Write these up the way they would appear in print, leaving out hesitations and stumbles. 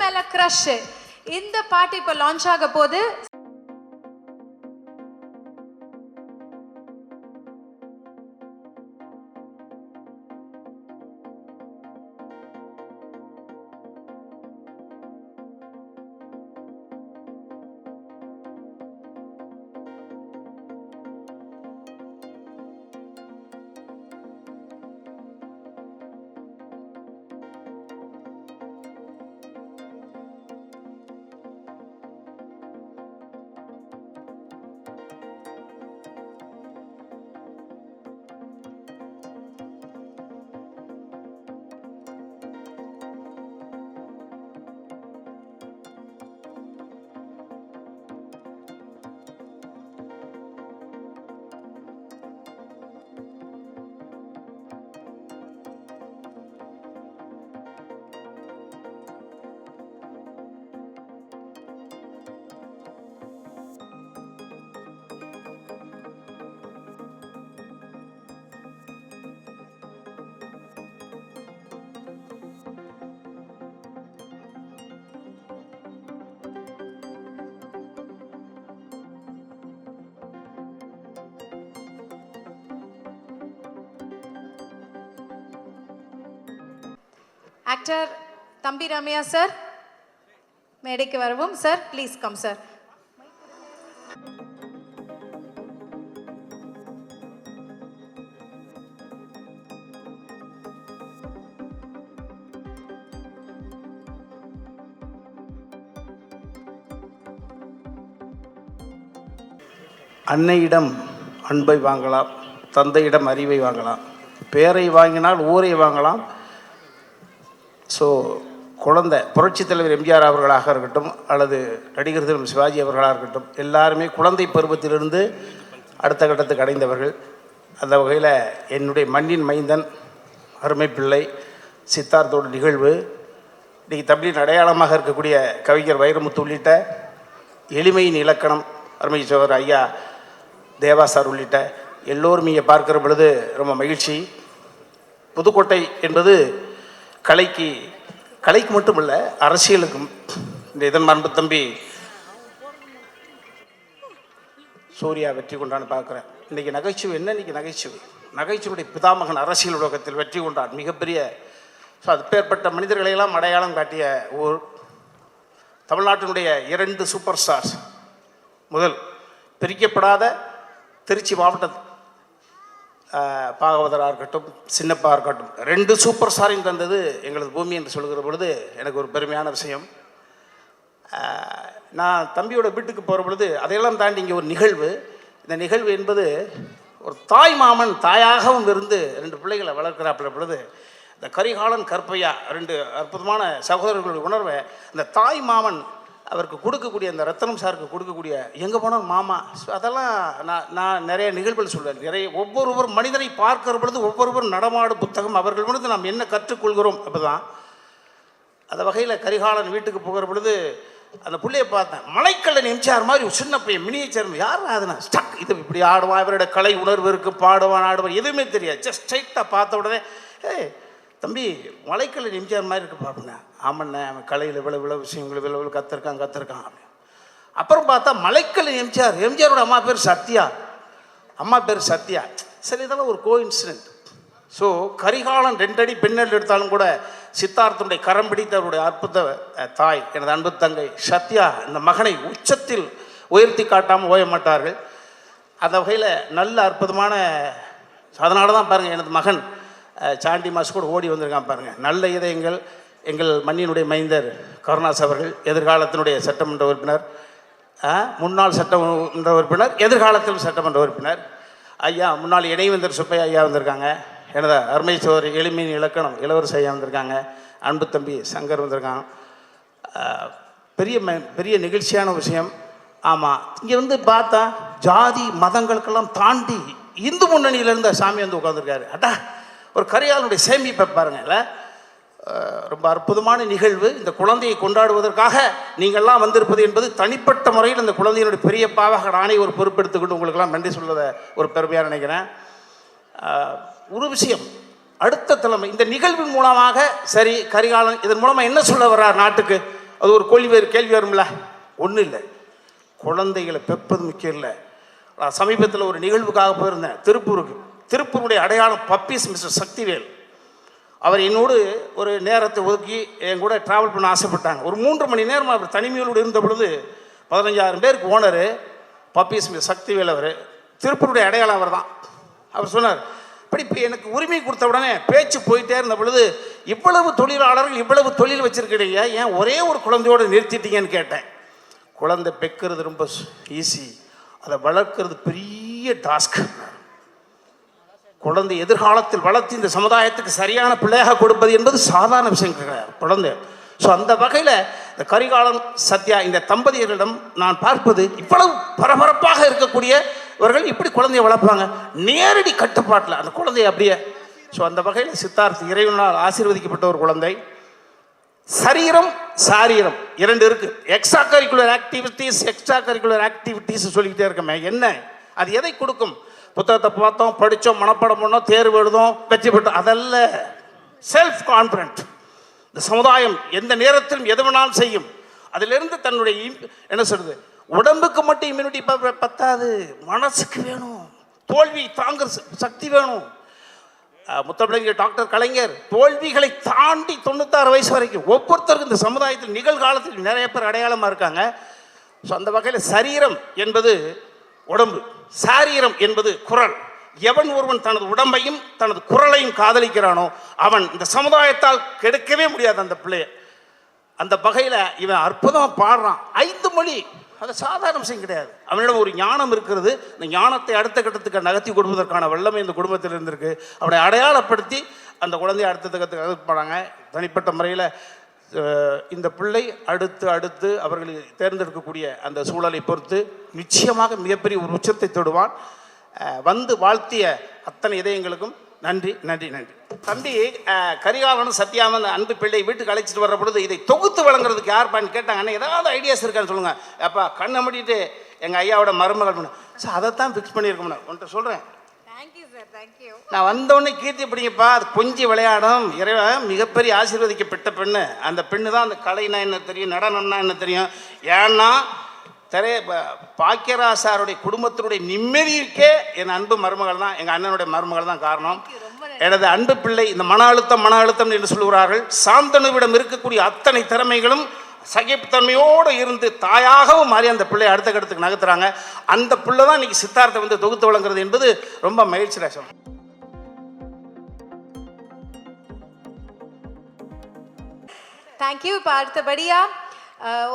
மேல கிரஷ். இந்த பாட்டு இப்ப லான்ச் ஆக போகுது. ஆக்டர் தம்பி ரம்யா சார் மேடைக்கு வரவும். Sir please come sir. அன்னையிடம் அன்பை வாங்கலாம், தந்தையிடம் அறிவை வாங்கலாம், பேரை வாங்கினால் ஊரை வாங்கலாம். ஸோ குழந்தை புரட்சித் தலைவர் எம்ஜிஆர் அவர்களாக இருக்கட்டும் அல்லது நடிகர் திரு சிவாஜி அவர்களாக இருக்கட்டும், எல்லாருமே குழந்தை பருவத்திலிருந்து அடுத்த கட்டத்துக்கு அடைந்தவர்கள். அந்த வகையில் என்னுடைய மண்ணின் மைந்தன் அருமை பிள்ளை சித்தார்த்தோட நிகழ்வு இன்றைக்கி தமிழின் அடையாளமாக இருக்கக்கூடிய கவிஞர் வைரமுத்து உள்ளிட்ட எளிமையின் இலக்கணம் அருமை சோதர் ஐயா தேவா சார் உள்ளிட்ட எல்லோரும் இங்கே பார்க்கிற பொழுது ரொம்ப மகிழ்ச்சி. புதுக்கோட்டை என்பது கலைக்கு மட்டுமல்ல, அரசியலுக்கும். இந்த இதன் அன்பு தம்பி சூர்யா வெற்றி கொண்டான்னு பார்க்குறேன். இன்றைக்கி நகைச்சுவை என்ன? இன்றைக்கி நகைச்சுவையுடைய பிதாமகன் அரசியல் உலகத்தில் வெற்றி கொண்டான், மிகப்பெரிய. ஸோ அது பேர்பட்ட மனிதர்களையெல்லாம் அடையாளம் காட்டிய ஊர் தமிழ்நாட்டினுடைய 2 சூப்பர் ஸ்டார்ஸ். முதல் பிரிக்கப்படாத திருச்சி மாவட்ட பாகவதராக இருக்கட்டும், சின்னப்பா இருக்கட்டும், 2 சூப்பர் ஸ்டாரையும் தந்தது எங்களது பூமி என்று சொல்கிற பொழுது எனக்கு ஒரு பெருமையான விஷயம். நான் தம்பியோட வீட்டுக்கு போகிற பொழுது அதையெல்லாம் தாண்டி இங்கே ஒரு நிகழ்வு. இந்த நிகழ்வு என்பது ஒரு தாய் மாமன் தாயாகவும் இருந்து 2 பிள்ளைகளை வளர்க்கிறாப்புல பொழுது இந்த கரிகாலன் கற்பையா 2 அற்புதமான சகோதரர்களுடைய உணர்வை இந்த தாய் மாமன் அவருக்கு கொடுக்கக்கூடிய, அந்த ரத்தனம் சாருக்கு கொடுக்கக்கூடிய, எங்கே போனால் மாமா. ஸோ அதெல்லாம் நான் நிறைய நிகழ்வுகள் சொல்வேன். ஒவ்வொருவர் மனிதனை பார்க்கிற பொழுது ஒவ்வொருவர் நடமாடு புத்தகம், அவர்கள் பொழுது நாம் என்ன கற்றுக்கொள்கிறோம். அப்போ தான் அந்த வகையில் கரிகாலன் வீட்டுக்கு போகிற பொழுது அந்த பிள்ளையை பார்த்தேன். மலைக்கல்லன் எம்ஜிஆர் மாதிரி ஒரு சின்ன பையன், மினியேச்சர். யாரும் அதுனா ஸ்டக் இது இப்படி ஆடுவான், இவரோட கலை உணர்வு இருக்குது, பாடுவான் ஆடுவான், எதுவுமே தெரியாது. ஜஸ்ட் ஸ்ட்ரைட்டாக பார்த்த உடனே தம்பி மலைக்கல்லன் எம்ஜிஆர் மாதிரி இருக்குப்பா அப்படின்னா. ஆமாண்ணே, அவன் கலையில் இவ்வளோ விஷயங்கள் இவ்வளோ கற்றுருக்கான் அப்படின்னு. அப்புறம் பார்த்தா மலைக்கல்லன் எம்ஜிஆரோட அம்மா பேர் சத்யா. சரி, இதெல்லாம் ஒரு கோஇன்சிடென்ட். ஸோ கரிகாலன் 2 அடி பெண்ணல் எடுத்தாலும் கூட சித்தார்த்தனுடைய கரம் பிடித்த அவருடைய அற்புத தாய் எனது அன்பு தங்கை சத்யா இந்த மகனை உச்சத்தில் உயர்த்தி காட்டாமல் ஓய மாட்டார்கள். அந்த வகையில் நல்ல அற்புதமான, அதனால தான் பாருங்கள் எனது மகன் சாண்டி மாஸ் கூட ஓடி வந்திருக்கான் பாருங்கள். நல்ல இதயங்கள். எங்கள் மண்ணினுடைய மைந்தர் கருணாஸ் அவர்கள் எதிர்காலத்தினுடைய சட்டமன்ற உறுப்பினர், முன்னாள் சட்டமன்ற உறுப்பினர், எதிர்காலத்தில் சட்டமன்ற உறுப்பினர். ஐயா முன்னாள் இணைவேந்தர் சுப்பையா ஐயா வந்திருக்காங்க. எனது அருமை சோதரி எளிமையின் இலக்கணம் இளவரசி ஐயா வந்திருக்காங்க. அன்பு தம்பி சங்கர் வந்திருக்காங்க. பெரிய நிகழ்ச்சியான விஷயம். ஆமாம், இங்கே வந்து பார்த்தா ஜாதி மதங்களுக்கெல்லாம் தாண்டி இந்து முன்னணியிலேருந்து சாமி வந்து உட்காந்துருக்காரு. அட்டா, ஒரு கரிகாலனுடைய சேமிப்பை பாருங்கள்ல. ரொம்ப அற்புதமான நிகழ்வு. இந்த குழந்தையை கொண்டாடுவதற்காக நீங்கள்லாம் வந்திருப்பது என்பது தனிப்பட்ட முறையில் இந்த குழந்தையினுடைய பெரிய பாவாக நானே ஒரு பொறுப்பெடுத்துக்கிட்டு உங்களுக்கெல்லாம் நன்றி சொல்வதை ஒரு பெருமையாக நினைக்கிறேன். ஒரு விஷயம், அடுத்த தலைமை இந்த நிகழ்வின் மூலமாக சரி கரிகாலன் இதன் மூலமாக என்ன சொல்ல வர்றார் நாட்டுக்கு அது ஒரு கேள்வி வரும்ல. ஒன்றும் இல்லை, குழந்தைகளை பெப்பது முக்கியம் இல்லை. நான் சமீபத்தில் ஒரு நிகழ்வுக்காக போயிருந்தேன் திருப்பூருக்கு. திருப்பூருடைய அடையாளம் பப்பீஸ் மிஸ்டர் சக்திவேல். அவர் என்னோடு ஒரு நேரத்தை ஒதுக்கி என் கூட ட்ராவல் பண்ண ஆசைப்பட்டாங்க. ஒரு 3 மணி நேரம் அவர் தனிமையோடு இருந்த பொழுது 15,000 பேருக்கு ஓனரு பப்பீஸ் மிஸ்டர் சக்திவேல். அவர் திருப்பூருடைய அடையாளம் அவர் தான். அவர் சொன்னார், இப்போ எனக்கு உரிமை கொடுத்த உடனே பேச்சு போயிட்டே இருந்த பொழுது, இவ்வளவு தொழிலாளர்கள் இவ்வளவு தொழில் வச்சுருக்கிறீங்க, ஏன் ஒரே ஒரு குழந்தையோடு நிறுத்திட்டீங்கன்னு கேட்டேன். குழந்தை பெக்கிறது ரொம்ப ஈஸி, அதை வளர்க்குறது பெரிய டாஸ்க். குழந்தை எதிர்காலத்தில் வளர்த்து இந்த சமுதாயத்துக்கு சரியான பிள்ளையாக கொடுப்பது என்பது சாதாரண விஷயம் கிடையாது குழந்தை. ஸோ அந்த வகையில் இந்த கரிகாலன் சத்யா இந்த தம்பதியர்களிடம் நான் பார்ப்பது, இவ்வளவு பரபரப்பாக இருக்கக்கூடியவர்கள் இப்படி குழந்தைய வளர்ப்பாங்க, நேரடி கட்டுப்பாட்டில் அந்த குழந்தைய அப்படியே. ஸோ அந்த வகையில் சித்தார்த் இறைவனால் ஆசீர்வதிக்கப்பட்ட ஒரு குழந்தை. சரீரம் சாரீரம் 2 இருக்குது. எக்ஸ்ட்ரா கரிக்குலர் ஆக்டிவிட்டீஸ் சொல்லிக்கிட்டே இருக்கமே, என்ன அது எதை கொடுக்கும்? புத்தகத்தை பார்த்தோம், படித்தோம், மனப்பாடம் பண்ணோம், தேர்வு எழுதோம், வெற்றி பெற்றோம், அதல்ல. Self confident. இந்த சமுதாயம் எந்த நேரத்திலும் எது வேணாலும் செய்யும். அதிலிருந்து தன்னுடைய என்ன சொல்றது, உடம்புக்கு மட்டும் இம்யூனிட்டி பத்தாது, மனசுக்கு வேணும், தோல்வி தாங்குற சக்தி வேணும். முத்தமிழர் டாக்டர் கலைஞர் தோல்விகளை தாண்டி 96 வயசு வரைக்கும் ஒவ்வொருத்தருக்கும் இந்த சமுதாயத்தில் நிகழ்காலத்தில் நிறைய பேர் அடையாளமாக இருக்காங்க. ஸோ அந்த வகையில் சரீரம் என்பது உடம்பு, சாரீரம் என்பது குரல். எவன் ஒருவன் தனது உடம்பையும் தனது குரலையும் காதலிக்கிறானோ அவன் இந்த சமுதாயத்தால் கெடுக்கவே முடியாது அந்த பிள்ளைய. அந்த வகையில் இவன் அற்புதமாக பாடுறான், 5 மொழி, அது சாதாரண விஷயம் கிடையாது. அவனிடம் ஒரு ஞானம் இருக்கிறது. இந்த ஞானத்தை அடுத்த கட்டத்துக்கு நகர்த்தி கொடுப்பதற்கான வல்லமை இந்த குடும்பத்தில் இருந்திருக்கு. அவனை அடையாளப்படுத்தி அந்த குழந்தைய அடுத்த கட்டத்துக்கு நகர்த்திப்பாங்க. தனிப்பட்ட முறையில் இந்த பிள்ளை அடுத்து அவர்கள் தேர்ந்தெடுக்கக்கூடிய அந்த சூழலை பொறுத்து நிச்சயமாக மிகப்பெரிய ஒரு உச்சத்தை தொடுவான். வந்து வாழ்த்திய அத்தனை இதயங்களுக்கும் நன்றி நன்றி நன்றி. தம்பி கரிகாலனும் சத்யாவும் அன்பு பிள்ளை வீட்டுக்கு அழைச்சிட்டு வர்ற பொழுது இதை தொகுத்து வழங்குறதுக்கு யார்ப்பான்னு கேட்டாங்க. அண்ணா ஏதாவது ஐடியாஸ் இருக்கான்னு சொல்லுங்க. அப்பா கண்ணை மூடிட்டு எங்கள் ஐயாவோட மருமகள் பண்ண சார், அதைத்தான் ஃபிக்ஸ் பண்ணியிருக்கோம்ண்ணா உன்ட்ட சொல்கிறேன். நான் வந்தோடனே கீர்த்தி பிடிங்கப்பா, அது கொஞ்சம் விளையாடும். இறைவன் மிகப்பெரிய ஆசீர்வதிக்கப்பட்ட பெண்ணு. அந்த பெண்ணு தான் அந்த கலைனா என்ன தெரியும், நடனம்னா என்ன தெரியும். ஏன்னா பாக்கியராஜ் சாருடைய குடும்பத்தினுடைய நிம்மதிக்கே என் அன்பு மருமகள் தான், எங்கள் அண்ணனுடைய மருமகள் தான் காரணம். எனது அன்பு பிள்ளை இந்த மன அழுத்தம் என்று சொல்லுகிறார்கள். சாந்தனுவிடம் இருக்கக்கூடிய அத்தனை திறமைகளும் சகிப்புத்தன்மையோடு இருந்து தாயாகவும் மாறி அந்த பிள்ளை அடுத்த கட்டத்துக்கு நகர்த்துறாங்க. அந்த பிள்ளை தான் இன்னைக்கு சித்தார்த்தை வந்து தொகுத்து வழங்குறது என்பது ரொம்ப மகிழ்ச்சி ரசம். தேங்க்யூ. இப்போ அடுத்தபடியா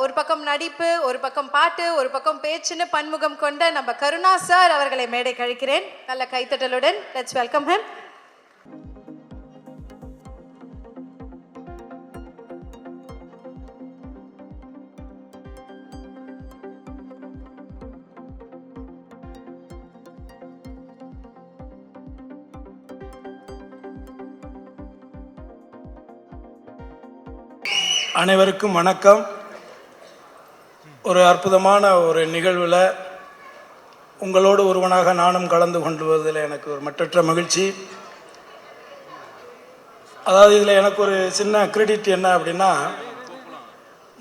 ஒரு பக்கம் நடிப்பு, ஒரு பக்கம் பாட்டு, ஒரு பக்கம் பேச்சுன்னு பன்முகம் கொண்ட நம்ம கருணா சார் அவர்களை மேடை கழிக்கிறேன். நல்ல கைத்தட்டலுடன் லெட்ஸ் வெல்கம் ஹிம். அனைவருக்கும் வணக்கம். ஒரு அற்புதமான ஒரு நிகழ்வில் உங்களோடு ஒருவனாக நானும் கலந்து கொண்டுவதில் எனக்கு ஒரு மற்றற்ற மகிழ்ச்சி. அதாவது இதில் எனக்கு ஒரு சின்ன கிரெடிட் என்ன அப்படின்னா,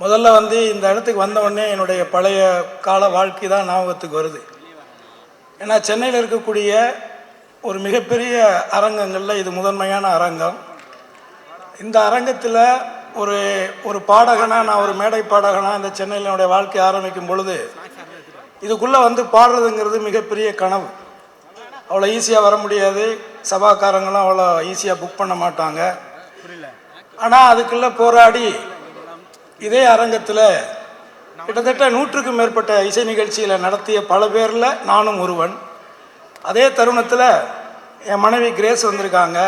முதல்ல வந்து இந்த இடத்துக்கு வந்தவுடனே என்னுடைய பழைய கால வாழ்க்கை தான் ஞாபகத்துக்கு வருது. ஏன்னா சென்னையில் இருக்கக்கூடிய ஒரு மிகப்பெரிய அரங்கங்களில் இது முதன்மையான அரங்கம். இந்த அரங்கத்தில் ஒரு பாடகனாக, நான் ஒரு மேடை பாடகனாக இந்த சென்னையில் என்னுடைய வாழ்க்கை ஆரம்பிக்கும் பொழுது இதுக்குள்ளே வந்து பாடுறதுங்கிறது மிகப்பெரிய கனவு. அவ்வளோ ஈஸியாக வர முடியாது, சபாக்காரங்களும் அவ்வளோ ஈஸியாக புக் பண்ண மாட்டாங்க. ஆனால் அதுக்குள்ளே போராடி இதே அரங்கத்தில் கிட்டத்தட்ட 100க்கும் மேற்பட்ட இசை நிகழ்ச்சியில் நடத்திய பல பேரில் நானும் ஒருவன். அதே தருணத்தில் என் மனைவி கிரேஸ் வந்திருக்காங்க.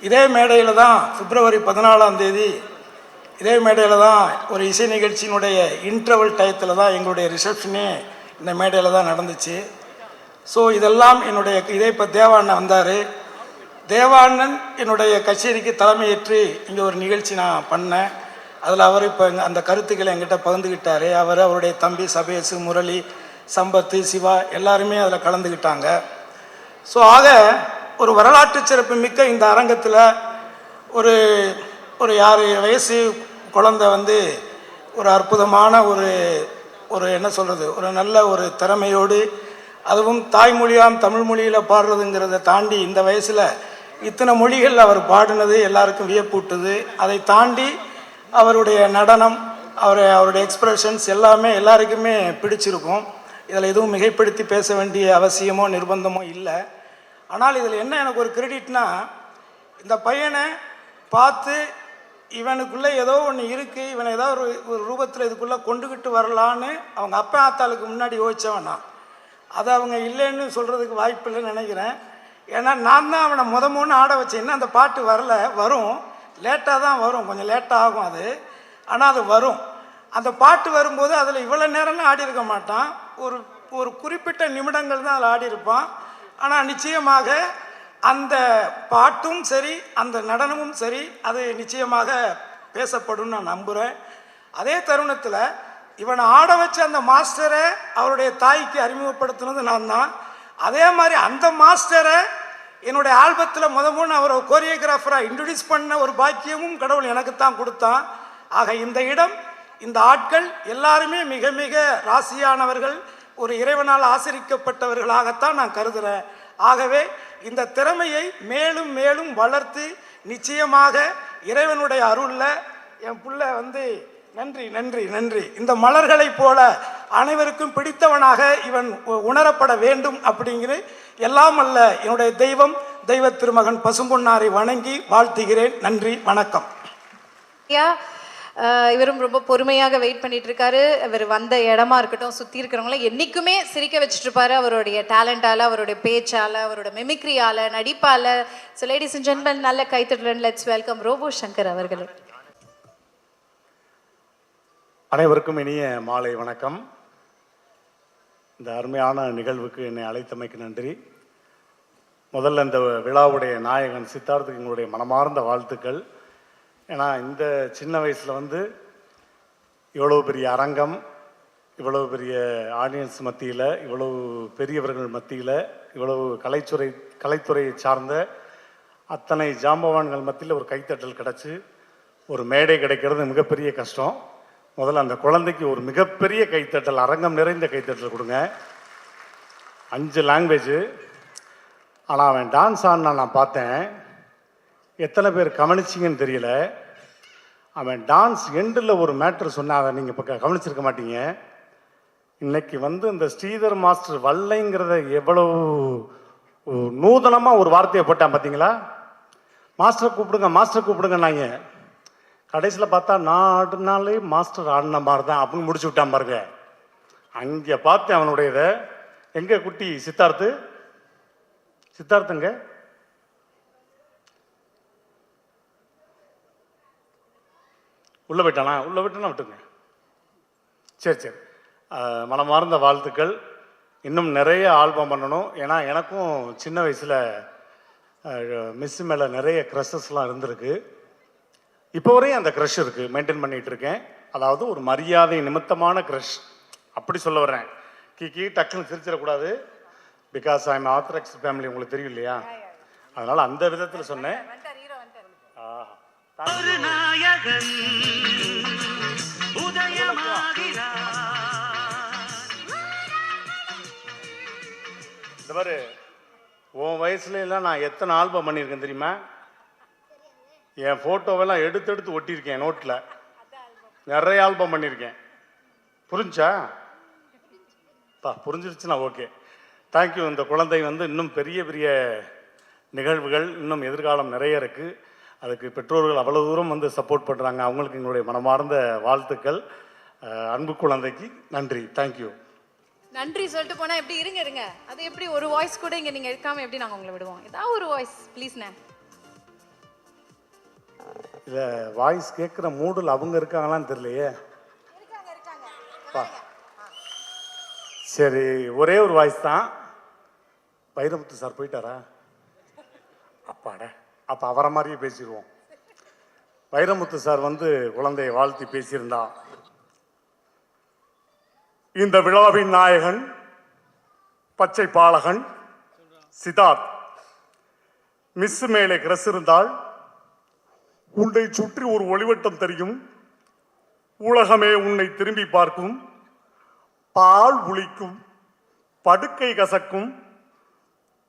இதே மேடையில் தான் பிப்ரவரி 14ஆம் தேதி இதே மேடையில் தான் ஒரு இசை நிகழ்ச்சியினுடைய இன்டர்வல் டயத்தில் தான் எங்களுடைய ரிசப்ஷனே இந்த மேடையில் தான் நடந்துச்சு. ஸோ இதெல்லாம் இதே இப்போ தேவாண்ணன் வந்தார். தேவாண்ணன் என்னுடைய கச்சேரிக்கு தலைமையேற்று இங்கே ஒரு நிகழ்ச்சி நான் பண்ணேன். அதில் அவர் இப்போ அந்த கருத்துக்களை என்கிட்ட பகிர்ந்துக்கிட்டார். அவருடைய தம்பி சபேஷ், முரளி, சம்பத்து, சிவா எல்லாருமே அதில் கலந்துக்கிட்டாங்க. ஸோ ஆக ஒரு வரலாற்று சிறப்பு மிக்க இந்த அரங்கத்தில் ஒரு 6 வயசு குழந்தை வந்து ஒரு அற்புதமான ஒரு என்ன சொல்கிறது, ஒரு நல்ல ஒரு திறமையோடு, அதுவும் தாய்மொழியாம் தமிழ் மொழியில் பாடுறதுங்கிறத தாண்டி இந்த வயசில் இத்தனை மொழிகள் அவர் பாடினது எல்லாருக்கும் வியப்பூட்டுது. அதை தாண்டி அவருடைய நடனம், அவருடைய எக்ஸ்பிரஷன்ஸ் எல்லாமே எல்லாருக்குமே பிடிச்சிருக்கும். இதில் எதுவும் மிகைப்படுத்தி பேச வேண்டிய அவசியமோ நிர்பந்தமோ இல்லை. ஆனால் இதில் என்ன எனக்கு ஒரு கிரெடிட்னா, இந்த பையனை பார்த்து இவனுக்குள்ளே ஏதோ ஒன்று இருக்குது, இவனை ஏதோ ஒரு ரூபத்தில் இதுக்குள்ளே கொண்டுக்கிட்டு வரலான்னு அவங்க அப்பா ஆத்தாளுக்கு முன்னாடி யோசித்தவன் நான். அதை அவங்க இல்லைன்னு சொல்கிறதுக்கு வாய்ப்பு இல்லைன்னு நினைக்கிறேன். ஏன்னா நான் தான் அவனை முத ஆட வச்சேன். இன்னும் அந்த பாட்டு வரல, வரும், லேட்டாக தான் வரும், கொஞ்சம் லேட்டாக ஆகும் அது, ஆனால் அது வரும். அந்த பாட்டு வரும்போது அதில் இவ்வளோ நேரம்லாம் ஆடி இருக்க மாட்டான், ஒரு குறிப்பிட்ட நிமிடங்கள் தான் அதில் ஆடி இருப்பான். ஆனால் நிச்சயமாக அந்த பாட்டும் சரி, அந்த நடனமும் சரி, அது நிச்சயமாக பேசப்படும் நான் நம்புகிறேன். அதே தருணத்தில் இவனை ஆட வச்ச அந்த மாஸ்டரை அவருடைய தாய்க்கு அறிமுகப்படுத்தினது நான் தான். அதே மாதிரி அந்த மாஸ்டரை என்னுடைய ஆல்பத்தில் முதல் அவரை கோரியோகிராஃபராக இன்ட்ரடியூஸ் பண்ண ஒரு பாக்கியமும் கடவுள் எனக்கு தான் கொடுத்தான். ஆக இந்த இடம், இந்த ஆட்கள் எல்லாருமே மிக மிக ராசியானவர்கள், ஒரு இறைவனால் ஆசிரிக்கப்பட்டவர்களாகத்தான் நான் கருதுகிறேன். ஆகவே இந்த திறமையை மேலும் மேலும் வளர்த்து நிச்சயமாக இறைவனுடைய அருளில் என் புள்ள நன்றி நன்றி நன்றி, இந்த மலர்களைப் போல அனைவருக்கும் பிடித்தவனாக இவன் உணரப்பட வேண்டும் அப்படிங்கிற எல்லாம் அல்ல என்னுடைய தெய்வ திருமகன் பசும்பொன்னாரை வணங்கி வாழ்த்துகிறேன். நன்றி, வணக்கம். இவரும் ரொம்ப பொறுமையாக வெயிட் பண்ணிட்டு இருக்காரு. இவர் வந்த இடமா இருக்கட்டும், சுற்றி இருக்கிறவங்கள என்றைக்குமே சிரிக்க வச்சுட்டு இருப்பாரு. அவருடைய டேலண்டால, அவருடைய பேச்சால, அவரோட மிமிக்ரியால, நடிப்பால. ஸோ லேடிஸ் அண்ட் ஜென்டில்மேன், நல்ல கைத்தட்டலுடன் லெட்ஸ் வெல்கம் ரோபோ சங்கர் அவர்கள். அனைவருக்கும் இனிய மாலை வணக்கம். இந்த அருமையான நிகழ்வுக்கு என்னை அழைத்தமைக்கு நன்றி. முதல்ல இந்த விழாவுடைய நாயகன் சித்தார்த்துக்கு எங்களுடைய மனமார்ந்த வாழ்த்துக்கள். ஏன்னா இந்த சின்ன வயசில் இவ்வளவு பெரிய அரங்கம், இவ்வளவு பெரிய ஆடியன்ஸ் மத்தியில், இவ்வளவு பெரியவர்கள் மத்தியில், இவ்வளவு கலைத்துறையை சார்ந்த அத்தனை ஜாம்பவான்கள் மத்தியில் ஒரு கைத்தட்டல் கிடச்சி ஒரு மேடை கிடைக்கிறது மிகப்பெரிய கஷ்டம். முதல்ல அந்த குழந்தைக்கு ஒரு மிகப்பெரிய கைத்தட்டல், அரங்கம் நிறைந்த கைத்தட்டல் கொடுங்க. 5 லாங்குவேஜ். ஆனால் அவன் டான்ஸ் ஆடினா நான் பார்த்தேன், எத்தனை பேர் கவனிச்சிங்கன்னு தெரியல. அவன் டான்ஸ் எண்டில் ஒரு மேட்ரு சொன்னால் அதை நீங்கள் இப்போ கவனிச்சிருக்க மாட்டீங்க. இன்னைக்கு இந்த ஸ்ரீதர் மாஸ்டர் வல்லைங்கிறத எவ்வளவு நூதனமாக ஒரு வார்த்தையை போட்டான் பார்த்தீங்களா? மாஸ்டரை கூப்பிடுங்க, மாஸ்டர் கூப்பிடுங்க. நாங்கள் கடைசியில் பார்த்தா நான் ஆடினாலே மாஸ்டர் ஆடின மாதிரி தான் அப்படின்னு முடிச்சு விட்டான் பாருங்க. அங்கே பார்த்தேன் அவனுடையதை. எங்கே குட்டி சித்தார்த்துங்க உள்ளே போயிட்டானா? உள்ளே போயிட்டானா விட்டுங்க. சரி, மனமார்ந்த வாழ்த்துக்கள். இன்னும் நிறைய ஆல்பம் பண்ணணும். ஏன்னா எனக்கும் சின்ன வயசில் மிஸ் மேலே நிறைய க்ரஷஸ்லாம் இருந்திருக்கு. இப்போ வரையும் அந்த க்ரஷ் இருக்குது, மெயின்டைன் பண்ணிகிட்டு இருக்கேன். அதாவது ஒரு மரியாதை நிமித்தமான க்ரஷ், அப்படி சொல்ல வர்றேன். டக்குன்னு சிரிச்சிடக்கூடாது. Because I am orthodox family, உங்களுக்கு தெரியும் இல்லையா? அதனால் அந்த விதத்தில் சொன்னேன். இந்த மாதிரி உன் வயசுல எல்லாம் நான் எத்தனை ஆல்பம் பண்ணியிருக்கேன் தெரியுமா? என் ஃபோட்டோவெல்லாம் எடுத்து ஒட்டியிருக்கேன் நோட்டில். நிறைய ஆல்பம் பண்ணியிருக்கேன். புரிஞ்சா? புரிஞ்சிருச்சுன்னா ஓகே, தேங்க்யூ. இந்த குழந்தை இன்னும் பெரிய பெரிய நிகழ்வுகள், இன்னும் எதிர்காலம் நிறைய இருக்குது. அதுக்கு பெற்றோர்கள் அவ்வளோ தூரம் சப்போர்ட் பண்ணுறாங்க. அவங்களுக்கு எங்களுடைய மனமார்ந்த வாழ்த்துக்கள். அன்பு குழந்தைக்கு நன்றி, தேங்க்யூ. நன்றி சொல்லிட்டு போனால் எப்படி? இருங்க, அது எப்படி ஒரு வாய்ஸ் கூட இங்கே நீங்கள் எடுக்காமல் எப்படி நாங்கள் உங்களை விடுவோம்? ஏதாவது ஒரு வாய்ஸ் ப்ளீஸ்ண்ணே. இல்லை, வாய்ஸ் கேட்குற மூடில் அவங்க இருக்காங்களான்னு தெரியலையே. சரி, ஒரே ஒரு வாய்ஸ் தான். வைரமுத்து சார் போயிட்டாரா? அப்பாட, அப்போ அவரை மாதிரியே பேசிடுவோம். வைரமுத்து சார் குழந்தையை வாழ்த்தி பேசியிருந்தா, இந்த விழாவின் நாயகன் பச்சை பாலகன் சித்தார்த், மிஸ் மேலே கிரஸ் இருந்தால் உன்னை சுற்றி ஒரு ஒளிவட்டம் தெரியும், உலகமே உன்னை திரும்பி பார்க்கும், பால் உளிக்கும், படுக்கை கசக்கும்,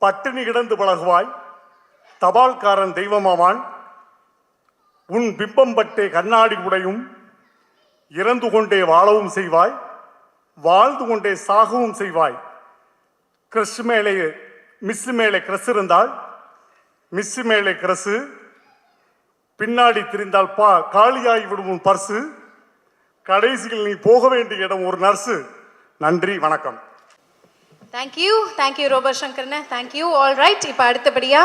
பட்டினி கிடந்து பழகுவாய், தபால்காரன் தெய்வமாவான், உன் பிம்பம் பட்டே கண்ணாடி உடையும், இறந்து கொண்டே வாழவும் செய்வாய், வாழ்ந்து கொண்டே சாகவும் செய்வாய். கிரஷ் மேலே மிஸ் மேலே கிரஸ் இருந்தால் மிஸ் மேலே கிரஸு, பின்னாடி திரிந்தால் காலியாகி விடும் உன் பர்சு, கடைசியில் நீ போக வேண்டிய இடம் ஒரு நர்ஸு. நன்றி, வணக்கம். தேங்க்யூ ரோபர் சங்கர்ண்ணே, தேங்க்யூ. ஆல் ரைட், இப்போ அடுத்தபடியா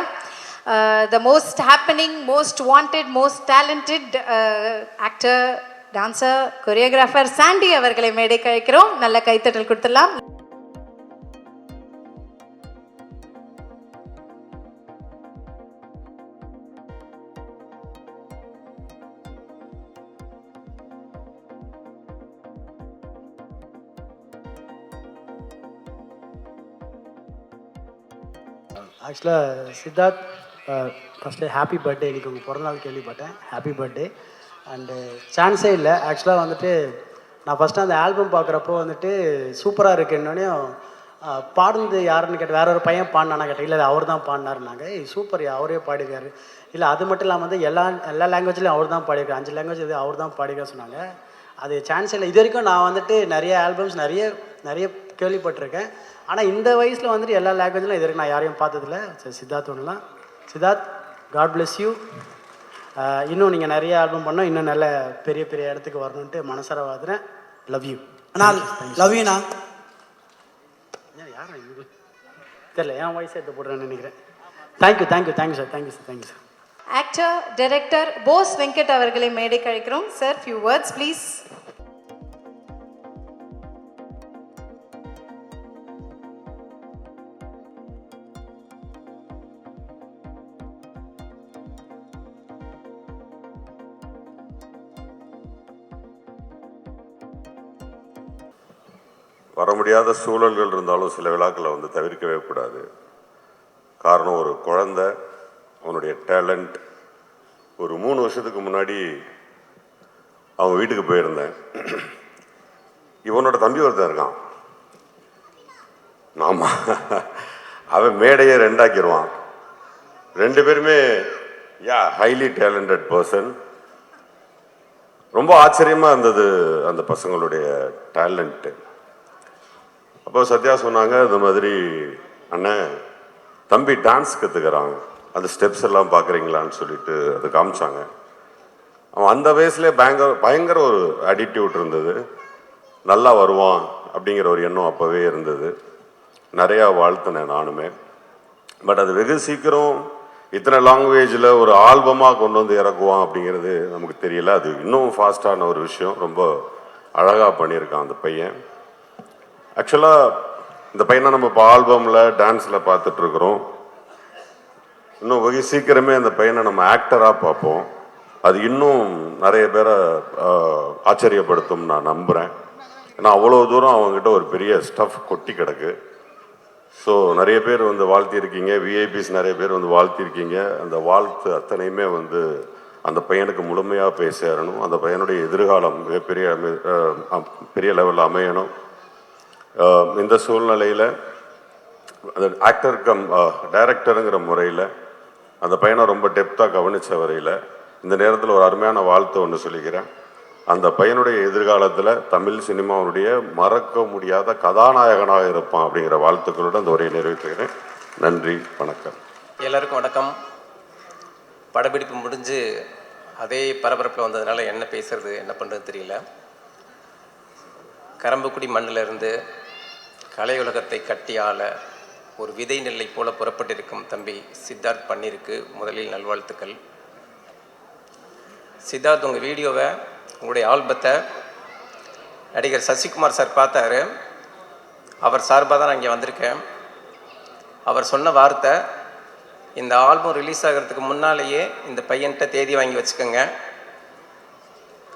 the most happening, most wanted, most talented actor, dancer, choreographer Sandy அவர்களை மேடை கழிக்கிறோம். நல்ல கைத்தட்டல் கொடுத்துடலாம். ஆக்சுவலாக சித்தார்த், ஃபஸ்ட்டு ஹாப்பி பர்த்டே. இன்றைக்கி உங்கள் பிறந்தநாள் கேள்விப்பட்டேன். Happy birthday. அண்டு சான்ஸே இல்லை. ஆக்சுவலாக வந்துட்டு நான் ஃபஸ்ட்டு அந்த ஆல்பம் பார்க்குறப்போ வந்துட்டு சூப்பராக இருக்குன்னொடனே பாடுனது யாருன்னு கேட்டேன். வேற ஒரு பையன் பாடினானா கேட்டேன். இல்லை அவர் தான் பாடினாருனாங்க. சூப்பர், அவரே பாடிருக்காரு. இல்லை அது மட்டும் இல்லாமல் வந்து எல்லா லாங்குவேஜ்லையும் அவர் தான் பாடிருக்காரு. 5 லாங்குவேஜ் இது அவர் தான் பாடிருக்காரு சொன்னாங்க. அது சான்ஸே இல்லை. இது வரைக்கும் நான் வந்துட்டு நிறைய ஆல்பம்ஸ் நிறைய கேள்விப்பட்டிருக்கேன். ஆனால் இந்த வயசில் வந்துட்டு எல்லா லாங்குவேஜ்லையும் இது வரைக்கும் நான் யாரையும் பார்த்ததில்ல. சித்தார்த் ஒன்றுலாம். Siddharth, god bless you. இன்னும் நீங்கள் நிறைய ஆல்பம் பண்ணோம், இன்னும் நல்ல பெரிய பெரிய இடத்துக்கு வரணுன்ட்டு மனசார வாதுறேன். Love you. ஆனால் லவ் யூண்ணா. யாரா இது தெரியல, என் வயசை எடுத்து போடுறேன்னு நினைக்கிறேன். Thank you sir. Actor, director Bose Venkat அவர்களை மேடை கழிக்கிறோம். Sir, few words please. வர முடியாத சூழல்கள் இருந்தாலும் சில விழாக்களை வந்து தவிர்க்கவே கூடாது. காரணம், ஒரு குழந்தை, அவனுடைய டேலண்ட். ஒரு 3 வருஷத்துக்கு முன்னாடி அவன் வீட்டுக்கு போயிருந்தேன். இவனோட தம்பி ஒருத்தன் இருக்கான். ஆமாம், அவன் மேடையை 2 ஆக்கிடுவான். 2 பேருமே ஹைலி டேலண்டட் பர்சன். ரொம்ப ஆச்சரியமாக இருந்தது அந்த பசங்களுடைய டேலண்ட்டு. அப்போ சத்யா சொன்னாங்க, இந்த மாதிரி அண்ணன் தம்பி டான்ஸ் கற்றுக்கிறான், அந்த ஸ்டெப்ஸ் எல்லாம் பார்க்குறீங்களான்னு சொல்லிட்டு அதை காமிச்சாங்க. அவன் அந்த வயசுலேயே பயங்கர ஒரு ஆட்டிடியூட் இருந்தது. நல்லா வருவான் அப்படிங்கிற ஒரு எண்ணம் அப்போவே இருந்தது. நிறையா வாழ்த்தினேன் நானுமே. பட் அது வெகு சீக்கிரம் இத்தனை லாங்குவேஜில் ஒரு ஆல்பமாக கொண்டு வந்து இறக்குவான் அப்படிங்கிறது நமக்கு தெரியல. அது இன்னும் ஃபாஸ்டான ஒரு விஷயம். ரொம்ப அழகாக பண்ணியிருக்கான் அந்த பையன். ஆக்சுவலாக இந்த பையனை நம்ம இப்போ ஆல்பமில் டான்ஸில் பார்த்துட்ருக்குறோம். இன்னும் வெகு சீக்கிரமே அந்த பையனை நம்ம ஆக்டராக பார்ப்போம். அது இன்னும் நிறைய பேரை ஆச்சரியப்படுத்தும் நான் நம்புகிறேன். ஏன்னா அவ்வளோ தூரம் அவங்ககிட்ட ஒரு பெரிய ஸ்டஃப் கொட்டி கிடக்கு. ஸோ நிறைய பேர் வந்து வாழ்த்திருக்கீங்க, விஐபிஸ் நிறைய பேர் வந்து வாழ்த்திருக்கீங்க. அந்த வாழ்த்து அத்தனையுமே வந்து அந்த பையனுக்கு முழுமையாக போய் சேரணும். அந்த பையனுடைய எதிர்காலம் மிகப்பெரிய பெரிய லெவலில் அமையணும். இந்த சூழ்நிலையில் அந்த ஆக்டர் கம் டைரக்டருங்கிற முறையில் அந்த பையனை ரொம்ப டெப்த்தாக கவனித்த வரையில் இந்த நேரத்தில் ஒரு அருமையான வாழ்த்து ஒன்று சொல்லிக்கிறேன். அந்த பையனுடைய எதிர்காலத்தில் தமிழ் சினிமாவுடைய மறக்க முடியாத கதாநாயகனாக இருப்பான் அப்படிங்கிற வாழ்த்துக்களோடு அந்த உரையை நிறைவேற்றுகிறேன். நன்றி, வணக்கம். எல்லாருக்கும் வணக்கம். படப்பிடிப்பு முடிஞ்சு அதே பரபரப்பில் வந்ததுனால என்ன பேசுறது என்ன பண்ணுறது தெரியல. கரம்பக்குடி மண்ணிலிருந்து கலை உலகத்தை கட்டியாள ஒரு விதை நெல்லை போல புறப்பட்டிருக்கும் தம்பி சித்தார்த் பண்ணிருக்கு முதலில் நல்வாழ்த்துக்கள். சித்தார்த், உங்கள் வீடியோவை, உங்களுடைய ஆல்பத்தை நடிகர் சசிகுமார் சார் பார்த்தாரு. அவர் சார்பாக தான் நான் இங்கே வந்திருக்கேன். அவர் சொன்ன வார்த்தை, இந்த ஆல்பம் ரிலீஸ் ஆகிறதுக்கு முன்னாலேயே இந்த பையன்கிட்ட தேதி வாங்கி வச்சுக்கோங்க,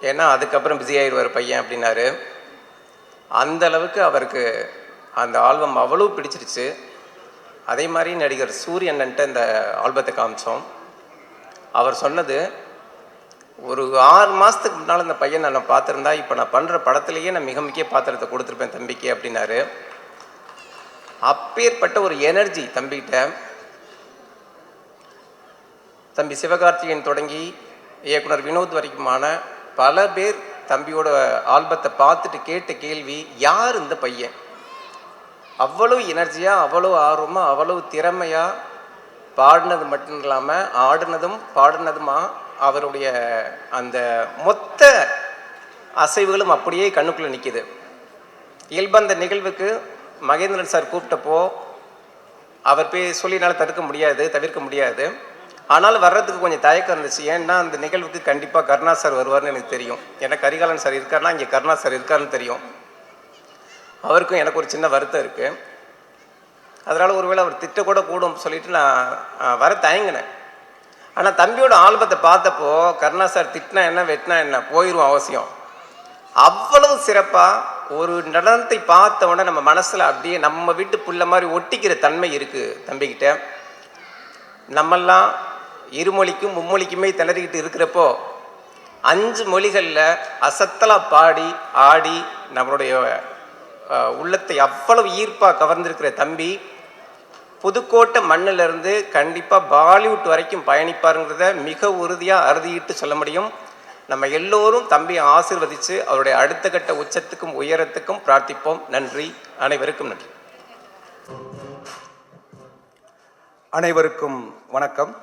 ஏன்னா அதுக்கப்புறம் பிஸி ஆகிடுவார் பையன் அப்படின்னாரு. அந்த அளவுக்கு அவருக்கு அந்த ஆல்பம் அவ்வளோ பிடிச்சிருச்சு. அதே மாதிரி நடிகர் சூரியன்ட்ட இந்த ஆல்பத்தை காமிச்சோம். அவர் சொன்னது, ஒரு 6 மாதத்துக்கு முன்னால் இந்த பையன் நான் பார்த்துருந்தா இப்போ நான் பண்ணுற படத்துலேயே நான் மிக முக்கிய பாத்திரத்தை கொடுத்துருப்பேன் தம்பிக்கு அப்படின்னாரு. அப்பேற்பட்ட ஒரு எனர்ஜி தம்பிகிட்ட. தம்பி சிவகார்த்திகேயன் தொடங்கி இயக்குனர் வினோத் வரைக்குமான பல பேர் தம்பியோட ஆல்பத்தை பார்த்துட்டு கேட்ட கேள்வி, யார் இந்த பையன்? அவ்வளோ எனர்ஜியாக, அவ்வளோ ஆர்வமாக, அவ்வளோ திறமையாக பாடினது மட்டும் இல்லாமல் ஆடினதும் பாடினதுமா அவருடைய அந்த மொத்த அசைவுகளும் அப்படியே கண்ணுக்குள்ளே நிற்கிது. இயல்பாக அந்த நிகழ்வுக்கு மகேந்திரன் சார் கூப்பிட்டப்போ அவர் சொல்லினால தவிர்க்க முடியாது. ஆனாலும் வர்றதுக்கு கொஞ்சம் தயக்கம் இருந்துச்சு. ஏன்னா அந்த நிகழ்வுக்கு கண்டிப்பாக கருணா சார் வருவார்னு எனக்கு தெரியும். ஏன்னா கரிகாலன் சார் இருக்காருன்னா இங்கே கருணா சார் இருக்காருன்னு தெரியும். அவருக்கும் எனக்கு ஒரு சின்ன வருத்தம் இருக்குது. அதனால் ஒருவேளை அவர் திட்டக்கூட கூடும் சொல்லிட்டு நான் வர தயங்கினேன். ஆனால் தம்பியோட ஆல்பத்தை பார்த்தப்போ கருணா சார் திட்டினா என்ன வெட்டினா என்ன போயிடும் அவசியம். அவ்வளவு சிறப்பாக ஒரு நடனத்தை பார்த்த உடனே நம்ம மனசில் அப்படியே நம்ம வீட்டு புள்ள மாதிரி ஒட்டிக்கிற தன்மை இருக்குது தம்பிக்கிட்ட. நம்மெல்லாம் இருமொழிக்கும் மும்மொழிக்குமே திணறிக்கிட்டு இருக்கிறப்போ 5 மொழிகளில் அசத்தலாக பாடி ஆடி நம்மளுடைய உள்ளத்தை அவ்வளவு ஈர்ப்பாக கவர்ந்திருக்கிற தம்பி புதுக்கோட்டை மண்ணிலிருந்து கண்டிப்பாக பாலிவுட் வரைக்கும் பயணிப்பாருங்கிறத மிக உறுதியாக அறுதியிட்டு சொல்ல முடியும். நம்ம எல்லோரும் தம்பியை ஆசீர்வதித்து அவருடைய அடுத்த கட்ட உச்சத்துக்கும் உயரத்துக்கும் பிரார்த்திப்போம். நன்றி. அனைவருக்கும் நன்றி. அனைவருக்கும் வணக்கம்.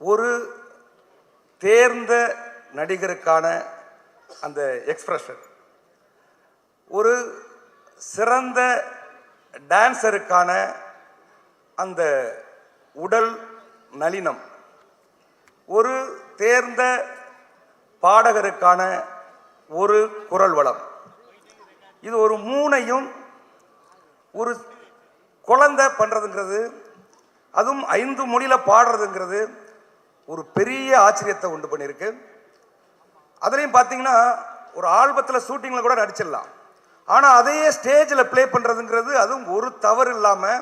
ஒரு தேர்ந்த நடிகருக்கான அந்த எக்ஸ்பிரஷன், ஒரு சிறந்த டான்ஸருக்கான அந்த உடல் நளினம், ஒரு தேர்ந்த பாடகருக்கான ஒரு குரல் வளம், இது ஒரு 3ஐயும் ஒரு குழந்தை பண்ணுறதுங்கிறது, அதுவும் 5 மொழியில் பாடுறதுங்கிறது ஒரு பெரிய ஆச்சரியத்தை உண்டு பண்ணியிருக்கு. அதுலேயும் பார்த்தீங்கன்னா ஒரு ஆல்பத்தில் ஷூட்டிங்கில் கூட நடிச்சிடலாம். ஆனால் அதையே ஸ்டேஜில் ப்ளே பண்ணுறதுங்கிறது, அதுவும் ஒரு தவறு இல்லாமல்.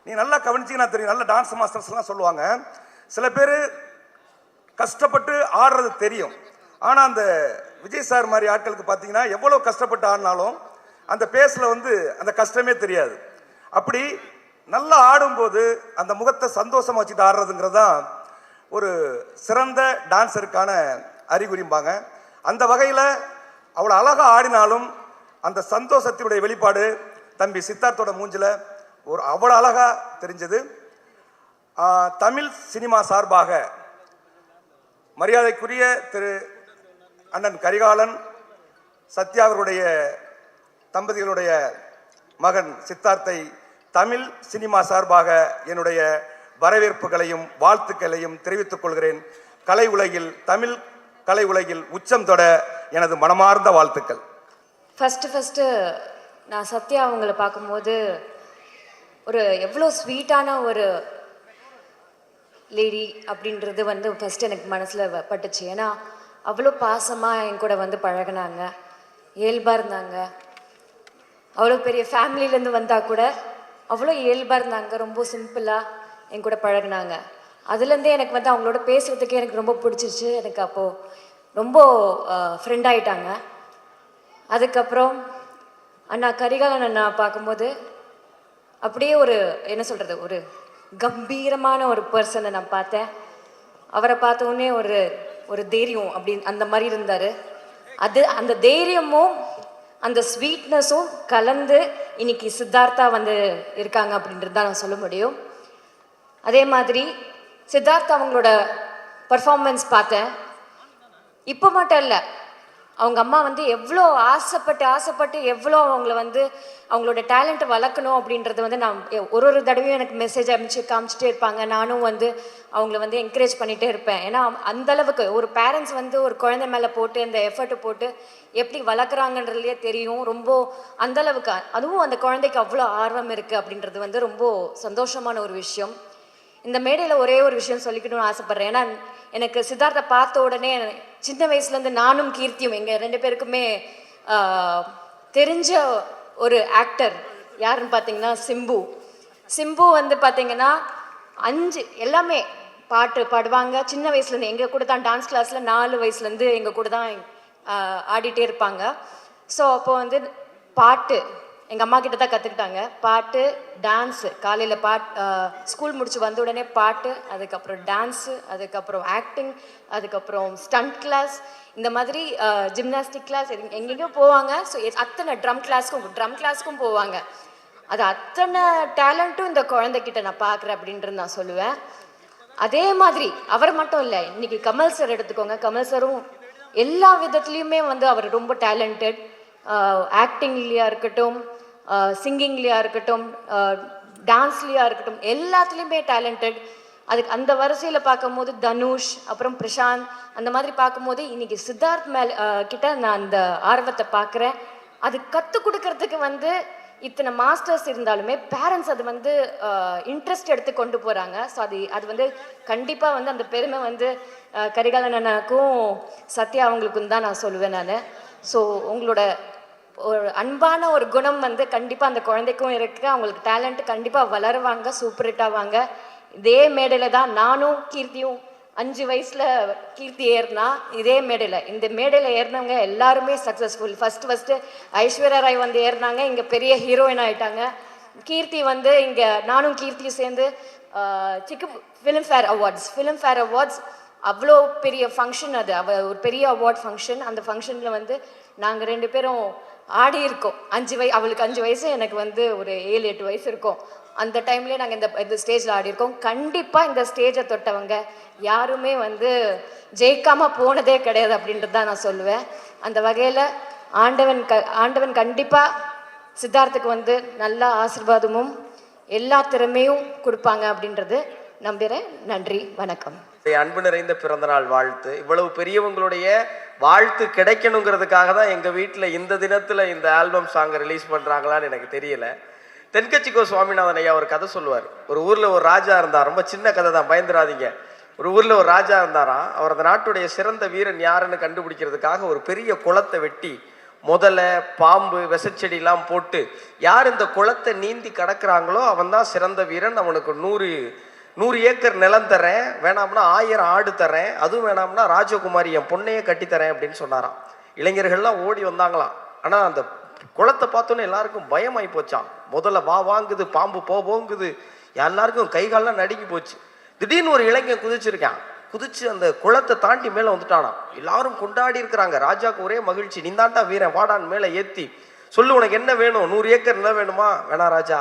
நீ நல்லா கவனிச்சிங்கன்னா தெரியும், நல்ல டான்ஸ் மாஸ்டர்ஸ்லாம் சொல்லுவாங்க, சில பேர் கஷ்டப்பட்டு ஆடுறது தெரியும். ஆனால் அந்த விஜய் சார் மாதிரி ஆட்களுக்கு பார்த்தீங்கன்னா எவ்வளோ கஷ்டப்பட்டு ஆடினாலும் அந்த பேஸில் அந்த கஷ்டமே தெரியாது. அப்படி நல்லா ஆடும்போது அந்த முகத்தை சந்தோஷமாக வச்சுட்டு ஆடுறதுங்கிறது தான் ஒரு சிறந்த டான்ஸருக்கான அறிகுறிம்பாங்க. அந்த வகையில் அவ்வளோ அழகாக ஆடினாலும் அந்த சந்தோஷத்தினுடைய வெளிப்பாடு தம்பி சித்தார்த்தோட மூஞ்சில் ஒரு அவ்வளோ அழகாக தெரிஞ்சது. தமிழ் சினிமா சார்பாக மரியாதைக்குரிய திரு அண்ணன் கரிகாலன் சத்யா அவருடைய தம்பதிகளுடைய மகன் சித்தார்த்தை தமிழ் சினிமா சார்பாக என்னுடைய வரவேற்புகளையும் வாழ்த்துக்களையும் தெரிவித்துக் கொள்கிறேன். கலை உலகில், தமிழ் கலை உலகில் உச்சம் தொட எனது மனமார்ந்த வாழ்த்துக்கள். ஃபஸ்ட்டு நான் சத்யா அவங்கள பார்க்கும்போது ஒரு எவ்வளோ ஸ்வீட்டான ஒரு லேடி அப்படின்றது ஃபஸ்ட்டு எனக்கு மனசில் பட்டுச்சு. ஏன்னா அவ்வளோ பாசமாக என் கூட பழகினாங்க, இயல்பாக இருந்தாங்க. அவ்வளோ பெரிய ஃபேமிலியிலேருந்து வந்தால் கூட அவ்வளோ இயல்பாக இருந்தாங்க, ரொம்ப சிம்பிளாக என் கூட பழகினாங்க. அதுலேருந்தே எனக்கு அவங்களோட பேசுகிறதுக்கே எனக்கு ரொம்ப பிடிச்சிருச்சு. எனக்கு அப்போது ரொம்ப ஃப்ரெண்ட் ஆகிட்டாங்க. அதுக்கப்புறம் அண்ணா கரிகாலன் அண்ணா பார்க்கும்போது அப்படியே ஒரு என்ன சொல்கிறது, ஒரு கம்பீரமான ஒரு பர்சனை நான் பார்த்தேன். அவரை பார்த்தோன்னே ஒரு தைரியம் அந்த மாதிரி இருந்தார். அந்த தைரியமும் அந்த ஸ்வீட்னஸும் கலந்து இன்னைக்கு சித்தார்த்தா இருக்காங்க அப்படின்றது தான் நான் சொல்ல முடியும். அதே மாதிரி சித்தார்த்தா அவங்களோட பர்ஃபார்மன்ஸ் பார்த்தேன். இப்போ மட்டும் இல்லை, அவங்க அம்மா எவ்வளோ ஆசைப்பட்டு எவ்வளோ அவங்கள அவங்களோட டேலண்ட்டை வளர்க்கணும் அப்படின்றது நான் ஒரு தடவையும் எனக்கு மெசேஜ் அனுப்பிச்சு காமிச்சிட்டே இருப்பாங்க. நானும் அவங்கள என்கரேஜ் பண்ணிகிட்டே இருப்பேன். ஏன்னா அந்தளவுக்கு ஒரு பேரண்ட்ஸ் ஒரு குழந்தை மேலே போட்டு அந்த எஃபர்ட்டு போட்டு எப்படி வளர்க்குறாங்கன்றதுலேயே தெரியும். ரொம்ப அந்தளவுக்கு, அதுவும் அந்த குழந்தைக்கு அவ்வளோ ஆர்வம் இருக்குது அப்படின்றது ரொம்ப சந்தோஷமான ஒரு விஷயம். இந்த மேடையில் ஒரே ஒரு விஷயம் சொல்லிக்கணும்னு ஆசைப்பட்றேன். ஏன்னா எனக்கு சித்தார்த்தை பார்த்த உடனே சின்ன வயசுலேருந்து நானும் கீர்த்தியும் எங்கள் 2 பேருக்குமே தெரிஞ்ச ஒரு ஆக்டர் யாருன்னு பார்த்தீங்கன்னா சிம்பு. பார்த்தீங்கன்னா 5 எல்லாமே பாட்டு பாடுவாங்க. சின்ன வயசுலேருந்து எங்கள் கூட தான் டான்ஸ் கிளாஸில் 4 வயசுலேருந்து எங்கள் கூட தான் ஆடிட்டே இருப்பாங்க. ஸோ அப்போ வந்து பாட்டு எங்கள் அம்மா கிட்ட தான் கற்றுக்கிட்டாங்க. பாட்டு, டான்ஸு, காலையில் ஸ்கூல் முடிச்சு வந்த உடனே பாட்டு, அதுக்கப்புறம் டான்ஸு, அதுக்கப்புறம் ஆக்டிங், அதுக்கப்புறம் ஸ்டண்ட் கிளாஸ், இந்த மாதிரி ஜிம்னாஸ்டிக் கிளாஸ் எங்கெங்கேயோ போவாங்க. ஸோ அத்தனை ட்ரம் கிளாஸ்க்கும் போவாங்க. அது அத்தனை டேலண்ட்டும் இந்த குழந்தைகிட்ட நான் பார்க்குறேன் அப்படின்றது நான் சொல்லுவேன். அதே மாதிரி அவர் மட்டும் இல்லை, இன்னைக்கு கமல் சார் எடுத்துக்கோங்க. கமல் சாரும் எல்லா விதத்துலேயுமே வந்து அவர் ரொம்ப டேலண்டட். ஆக்டிங்லேயா இருக்கட்டும், சிங்கிங்லேயா இருக்கட்டும், டான்ஸ்லேயா இருக்கட்டும், எல்லாத்துலேயுமே டேலண்டட். அதுக்கு அந்த வரிசையில் பார்க்கும்போது தனுஷ், அப்புறம் பிரசாந்த், அந்த மாதிரி பார்க்கும்போது இன்னைக்கு சித்தார்த் கிட்ட நான் அந்த ஆர்வத்தை பார்க்குறேன். அது கற்றுக் கொடுக்கறதுக்கு வந்து இத்தனை மாஸ்டர்ஸ் இருந்தாலுமே பேரண்ட்ஸ் அது வந்து இன்ட்ரெஸ்ட் எடுத்து கொண்டு போகிறாங்க. ஸோ அது வந்து கண்டிப்பாக வந்து அந்த பெருமை வந்து கரிகாலன் அண்ணனுக்கும் சத்யா அவங்களுக்கும் தான் நான் சொல்லுவேன் நான். ஸோ உங்களோட ஒரு அன்பான ஒரு குணம் வந்து கண்டிப்பாக அந்த குழந்தைக்கும் இருக்குது. அவங்களுக்கு டேலண்ட் கண்டிப்பாக வளருவாங்க, சூப்பர் ஹிட் ஆவாங்க. இதே மேடையில் தான் நானும் கீர்த்தியும் 5 வயசில் கீர்த்தி ஏறினா இதே மேடையில், இந்த மேடையில் ஏறினவங்க எல்லாருமே சக்ஸஸ்ஃபுல். ஃபஸ்ட்டு ஐஸ்வர்யா ராய் வந்து ஏறினாங்க, இங்கே பெரிய ஹீரோயின் ஆகிட்டாங்க. கீர்த்தி வந்து இங்கே நானும் கீர்த்தியும் சேர்ந்து ஃபிலிம்ஃபேர் அவார்ட்ஸ் அவ்வளோ பெரிய ஃபங்க்ஷன், அது ஒரு பெரிய அவார்ட் ஃபங்க்ஷன். அந்த ஃபங்க்ஷனில் வந்து நாங்கள் 2 பேரும் ஆடி இருக்கோம். அவளுக்கு 5 வயசு, எனக்கு வந்து ஒரு 7-8 வயசு இருக்கும். அந்த டைம்லேயே நாங்கள் இந்த ஸ்டேஜில் ஆடி இருக்கோம். கண்டிப்பாக இந்த ஸ்டேஜை தொட்டவங்க யாருமே வந்து ஜெயிக்காமல் போனதே கிடையாது அப்படின்றது தான் நான் சொல்லுவேன். அந்த வகையில் ஆண்டவன் கண்டிப்பாக சித்தார்த்துக்கு வந்து நல்ல ஆசீர்வாதமும் எல்லா திறமையும் கொடுப்பாங்க அப்படின்றது நம்புகிறேன். நன்றி, வணக்கம். அன்பு நிறைந்த பிறந்தநாள் வாழ்த்து. இவ்வளவு பெரியவங்களுடைய வாழ்த்து கிடைக்கணுங்கிறதுக்காக தான் எங்கள் வீட்டில் இந்த தினத்தில் இந்த ஆல்பம் சாங்கை ரிலீஸ் பண்ணுறாங்களான்னு எனக்கு தெரியல. தென்கட்சிக்கோ சுவாமிநாதன் ஐயா ஒரு கதை சொல்லுவார். ஒரு ஊரில் ஒரு ராஜா இருந்தார். ரொம்ப சின்ன கதை தான், பயந்துராதீங்க. ஒரு ஊரில் ஒரு ராஜா இருந்தாராம். அவர் அந்த நாட்டுடைய சிறந்த வீரன் யாருன்னு கண்டுபிடிக்கிறதுக்காக ஒரு பெரிய குளத்தை வெட்டி முதலை, பாம்பு, விஷச்செடியெல்லாம் போட்டு யார் இந்த குளத்தை நீந்தி கடக்கிறாங்களோ அவன் தான் சிறந்த வீரன், அவனுக்கு 100 ஏக்கர் நிலம் தரேன், வேணாம்னா 1000 ஆடு தரேன், அதுவும் வேணாம்னா ராஜகுமாரி என் பொண்ணையே கட்டித்தரேன் அப்படின்னு சொன்னாராம். இளைஞர்கள்லாம் ஓடி வந்தாங்களாம். ஆனால் அந்த குளத்தை பார்த்தோன்னே எல்லாருக்கும் பயமாகி போச்சான். முதல்ல வாங்குது, பாம்பு போங்குது, எல்லாருக்கும் கை காலெலாம் நடுங்கி போச்சு. திடீர்னு ஒரு இளைஞன் குதிச்சு அந்த குளத்தை தாண்டி மேலே வந்துட்டானாம். எல்லாரும் கொண்டாடி இருக்கிறாங்க. ராஜாவுக்கு ஒரே மகிழ்ச்சி. நீ தாண்டா வீரன், வாடான்னு மேலே ஏற்றி சொல்லு, உனக்கு என்ன வேணும்? 100 ஏக்கர் நிலம் வேணுமா? வேணா ராஜா.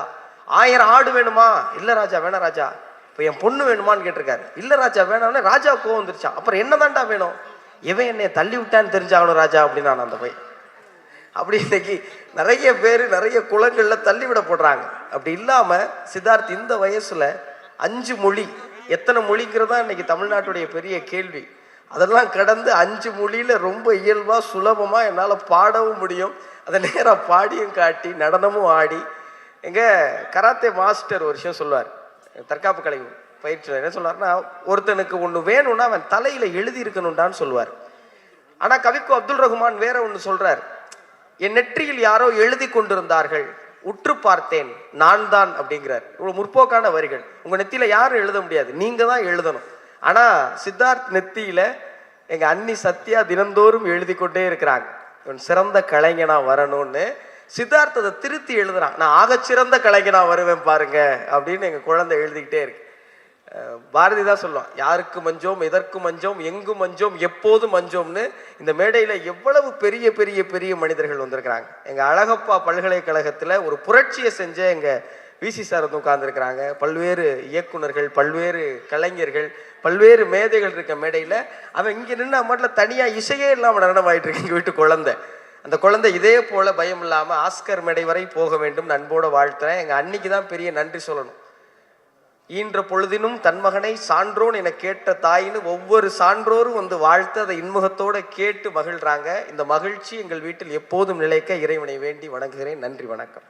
1000 ஆடு வேணுமா? இல்லை ராஜா, வேணா ராஜா. இப்போ என் பொண்ணு வேணுமான்னு கேட்டிருக்காரு. இல்லை ராஜா வேணாம்னு ராஜா கோவம் வந்துருச்சான். அப்புறம் என்ன தாண்டா வேணும்? எவன் என்னை தள்ளி விட்டான்னு தெரிஞ்சாகணும் ராஜா அப்படின்னா அந்த பையன். அப்படி இன்னைக்கு நிறைய பேர் நிறைய குளங்களில் தள்ளி விட போடுறாங்க. அப்படி இல்லாமல் சித்தார்த் இந்த வயசில் 5 மொழி, எத்தனை மொழிங்கிறதா இன்னைக்கு தமிழ்நாட்டுடைய பெரிய கேள்வி. அதெல்லாம் கடந்து 5 மொழியில் ரொம்ப இயல்பாக சுலபமாக என்னால் பாடவும் முடியும். அதை நேராக பாடியும் காட்டி நடனமும் ஆடி. எங்கள் கராத்தே மாஸ்டர் ஒரு விஷயம் சொல்லுவார். தற்காப்பு கலை பயிற்சியில் என்ன சொல்லுவார்னா, ஒருத்தனுக்கு ஒன்று வேணும்னா அவன் தலையில் எழுதி இருக்கணும்டான்னு சொல்லுவார். ஆனால் கவிக்கு அப்துல் ரஹ்மான் வேற ஒன்று சொல்கிறார். என் நெற்றியில் யாரோ எழுதி கொண்டிருந்தார்கள், உற்று பார்த்தேன், நான் தான் அப்படிங்கிறார். இவ்வளோ முற்போக்கான வரிகள். உங்கள் நெத்தியில் யாரும் எழுத முடியாது, நீங்கள் தான் எழுதணும். ஆனால் சித்தார்த் நெத்தியில் எங்கள் அண்ணி சத்யா தினந்தோறும் எழுதி கொண்டே இருக்கிறாங்க, இவன் சிறந்த கலைஞனா வரணும்னு. சித்தார்த் அதை திருத்தி எழுதுறான், நான் ஆகச்சிறந்த கலைஞனா வருவேன் பாருங்க அப்படின்னு எங்கள் குழந்தை எழுதிக்கிட்டே இருக்கு. பாரதி தான் சொல்லுவான், யாருக்கு மஞ்சோம், எதற்கு மஞ்சோம், எங்கு மஞ்சோம், எப்போது மஞ்சோம்னு. இந்த மேடையில் எவ்வளவு பெரிய பெரிய பெரிய மனிதர்கள் வந்திருக்கிறாங்க. எங்கள் அழகப்பா பல்கலைக்கழகத்தில் ஒரு புரட்சியை செஞ்ச எங்கள் விசி சார் வந்து உட்கார்ந்துருக்கிறாங்க. பல்வேறு இயக்குனர்கள், பல்வேறு கலைஞர்கள், பல்வேறு மேதைகள் இருக்க மேடையில் அவன் இங்கே நின்று மட்டும் தனியாக இசையே இல்லாமல் நடனம் ஆகிட்டு இருக்கு எங்கள் வீட்டு குழந்தை. அந்த குழந்தை இதே போல் பயம் இல்லாமல் ஆஸ்கர் மேடை வரை போக வேண்டும் நண்போட வாழ்த்துறேன். எங்கள் அன்னிக்கு தான் பெரிய நன்றி சொல்லணும். ஈன்ற பொழுதினும் தன் மகனை சான்றோன் என கேட்ட தாயின்னு ஒவ்வொரு சான்றோரும் வந்து வாழ்த்து அதை இன்முகத்தோடு கேட்டு மகிழ்றாங்க. இந்த மகிழ்ச்சி எங்கள் வீட்டில் எப்போதும் நிலைக்க இறைவனை வேண்டி வணங்குகிறேன். நன்றி, வணக்கம்.